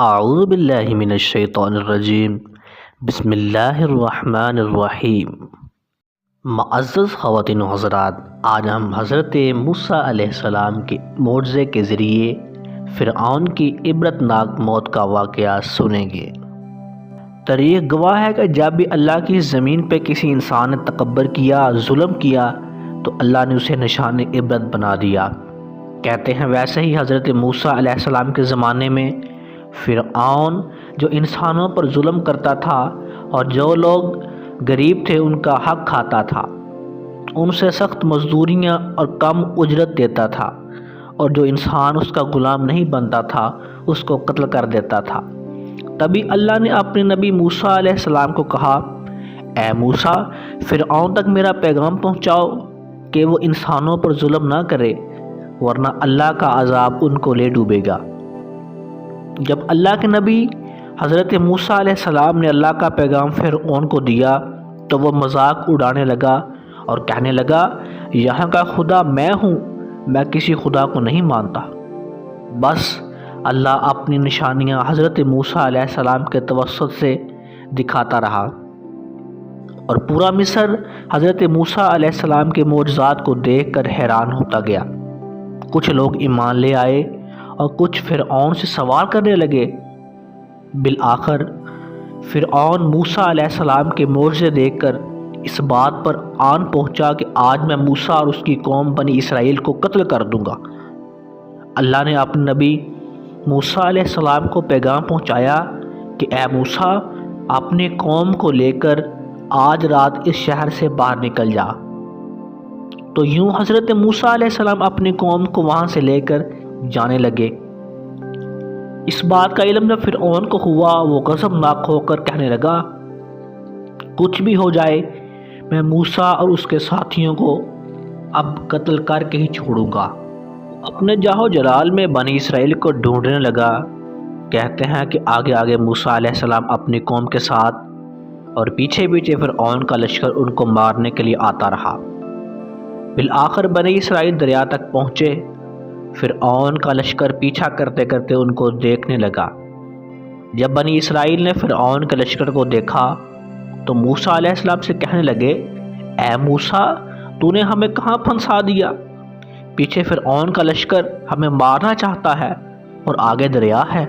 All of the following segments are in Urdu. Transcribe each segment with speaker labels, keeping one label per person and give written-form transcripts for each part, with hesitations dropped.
Speaker 1: اعوذ باللہ من الشیطان الرجیم بسم اللہ الرحمن الرحیم۔ معزز خواتین و حضرات، آج ہم حضرت موسیٰ علیہ السلام کے معجزے کے ذریعے فرعون کی عبرت ناک موت کا واقعہ سنیں گے۔ تاریخ گواہ ہے کہ جب بھی اللہ کی زمین پہ کسی انسان نے تکبر کیا، ظلم کیا، تو اللہ نے اسے نشان عبرت بنا دیا۔ کہتے ہیں ویسے ہی حضرت موسیٰ علیہ السلام کے زمانے میں فرعون جو انسانوں پر ظلم کرتا تھا اور جو لوگ غریب تھے ان کا حق کھاتا تھا، ان سے سخت مزدوریاں اور کم اجرت دیتا تھا، اور جو انسان اس کا غلام نہیں بنتا تھا اس کو قتل کر دیتا تھا۔ تبھی اللہ نے اپنے نبی موسیٰ علیہ السلام کو کہا، اے موسیٰ، فرعون تک میرا پیغام پہنچاؤ کہ وہ انسانوں پر ظلم نہ کرے، ورنہ اللہ کا عذاب ان کو لے ڈوبے گا۔ جب اللہ کے نبی حضرت موسیٰ علیہ السلام نے اللہ کا پیغام فرعون کو دیا تو وہ مذاق اڑانے لگا اور کہنے لگا، یہاں کا خدا میں ہوں، میں کسی خدا کو نہیں مانتا۔ بس اللہ اپنی نشانیاں حضرت موسیٰ علیہ السلام کے توسط سے دکھاتا رہا، اور پورا مصر حضرت موسیٰ علیہ السلام کے معجزات کو دیکھ کر حیران ہوتا گیا۔ کچھ لوگ ایمان لے آئے اور کچھ فرعون سے سوال کرنے لگے۔ بالآخر فرعون موسیٰ علیہ السلام کے معجزے دیکھ کر اس بات پر آن پہنچا کہ آج میں موسیٰ اور اس کی قوم بنی اسرائیل کو قتل کر دوں گا۔ اللہ نے اپنے نبی موسیٰ علیہ السلام کو پیغام پہنچایا کہ اے موسیٰ، اپنے قوم کو لے کر آج رات اس شہر سے باہر نکل جا۔ تو یوں حضرت موسیٰ علیہ السلام اپنی قوم کو وہاں سے لے کر جانے لگے۔ اس بات کا علم جب فرعون کو ہوا، وہ غضبناک ہو کر کہنے لگا، کچھ بھی ہو جائے میں موسیٰ اور اس کے ساتھیوں کو اب قتل کر کے ہی چھوڑوں گا۔ اپنے جاہ و جلال میں بنی اسرائیل کو ڈھونڈنے لگا۔ کہتے ہیں کہ آگے آگے موسیٰ علیہ السلام اپنی قوم کے ساتھ اور پیچھے پیچھے فرعون کا لشکر ان کو مارنے کے لیے آتا رہا۔ بالآخر بنی اسرائیل دریا تک پہنچے۔ فرعون کا لشکر پیچھا کرتے کرتے ان کو دیکھنے لگا۔ جب بنی اسرائیل نے فرعون کے لشکر کو دیکھا تو موسیٰ علیہ السلام سے کہنے لگے، اے موسیٰ، تو نے ہمیں کہاں پھنسا دیا؟ پیچھے فرعون کا لشکر ہمیں مارنا چاہتا ہے اور آگے دریا ہے۔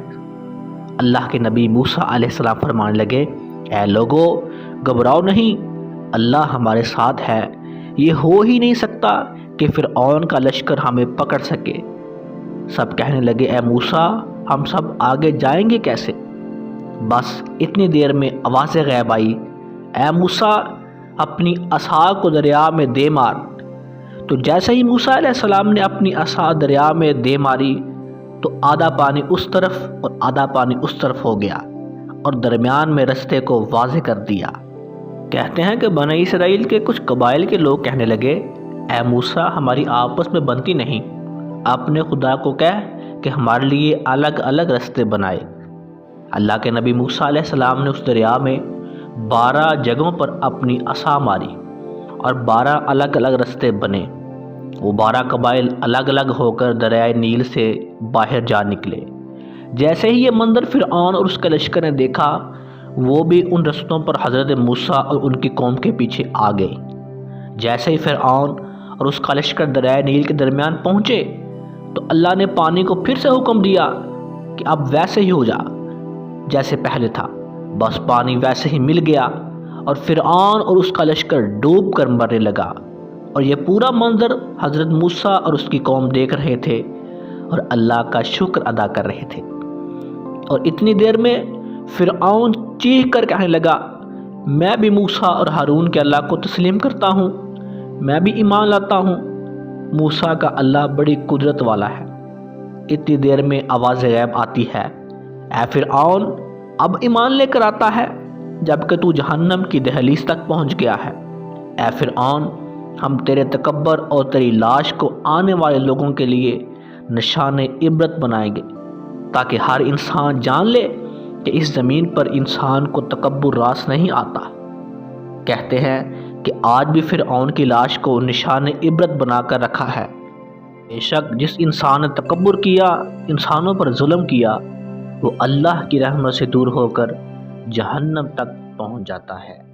Speaker 1: اللہ کے نبی موسیٰ علیہ السلام فرمانے لگے، اے لوگو، گھبراؤ نہیں، اللہ ہمارے ساتھ ہے، یہ ہو ہی نہیں سکتا کہ فرعون کا لشکر ہمیں پکڑ سکے۔ سب کہنے لگے، اے موسیٰ، ہم سب آگے جائیں گے کیسے؟ بس اتنی دیر میں آواز غیب آئی، اے موسیٰ، اپنی عصا کو دریا میں دے مار۔ تو جیسے ہی موسیٰ علیہ السلام نے اپنی عصا دریا میں دے ماری تو آدھا پانی اس طرف اور آدھا پانی اس طرف ہو گیا اور درمیان میں رستے کو واضح کر دیا۔ کہتے ہیں کہ بنی اسرائیل کے کچھ قبائل کے لوگ کہنے لگے، اے موسیٰ، ہماری آپس میں بنتی نہیں، اپنے خدا کو کہہ کہ ہمارے لیے الگ الگ رستے بنائے۔ اللہ کے نبی موسیٰ علیہ السلام نے اس دریا میں 12 جگہوں پر اپنی عصا ماری اور 12 الگ الگ رستے بنے۔ وہ 12 قبائل الگ الگ ہو کر دریائے نیل سے باہر جا نکلے۔ جیسے ہی یہ منظر فرعون اور اس کے لشکر نے دیکھا، وہ بھی ان رستوں پر حضرت موسیٰ اور ان کی قوم کے پیچھے آ گئے۔ جیسے ہی فرعون اور اس کا لشکر دریائے نیل کے درمیان پہنچے تو اللہ نے پانی کو پھر سے حکم دیا کہ اب ویسے ہی ہو جا جیسے پہلے تھا۔ بس پانی ویسے ہی مل گیا اور فرعون اور اس کا لشکر ڈوب کر مرنے لگا، اور یہ پورا منظر حضرت موسیٰ اور اس کی قوم دیکھ رہے تھے اور اللہ کا شکر ادا کر رہے تھے۔ اور اتنی دیر میں فرعون چیخ کر کہنے لگا، میں بھی موسیٰ اور ہارون کے اللہ کو تسلیم کرتا ہوں، میں بھی ایمان لاتا ہوں، موسیٰ کا اللہ بڑی قدرت والا ہے۔ اتنی دیر میں آواز غیب آتی ہے، اے فرعون، اب ایمان لے کر آتا ہے جبکہ تو جہنم کی دہلیز تک پہنچ گیا ہے۔ اے فرعون، ہم تیرے تکبر اور تیری لاش کو آنے والے لوگوں کے لیے نشان عبرت بنائیں گے، تاکہ ہر انسان جان لے کہ اس زمین پر انسان کو تکبر راس نہیں آتا۔ کہتے ہیں کہ آج بھی فرعون کی لاش کو نشان عبرت بنا کر رکھا ہے۔ بے شک جس انسان نے تکبر کیا، انسانوں پر ظلم کیا، وہ اللہ کی رحمت سے دور ہو کر جہنم تک پہنچ جاتا ہے۔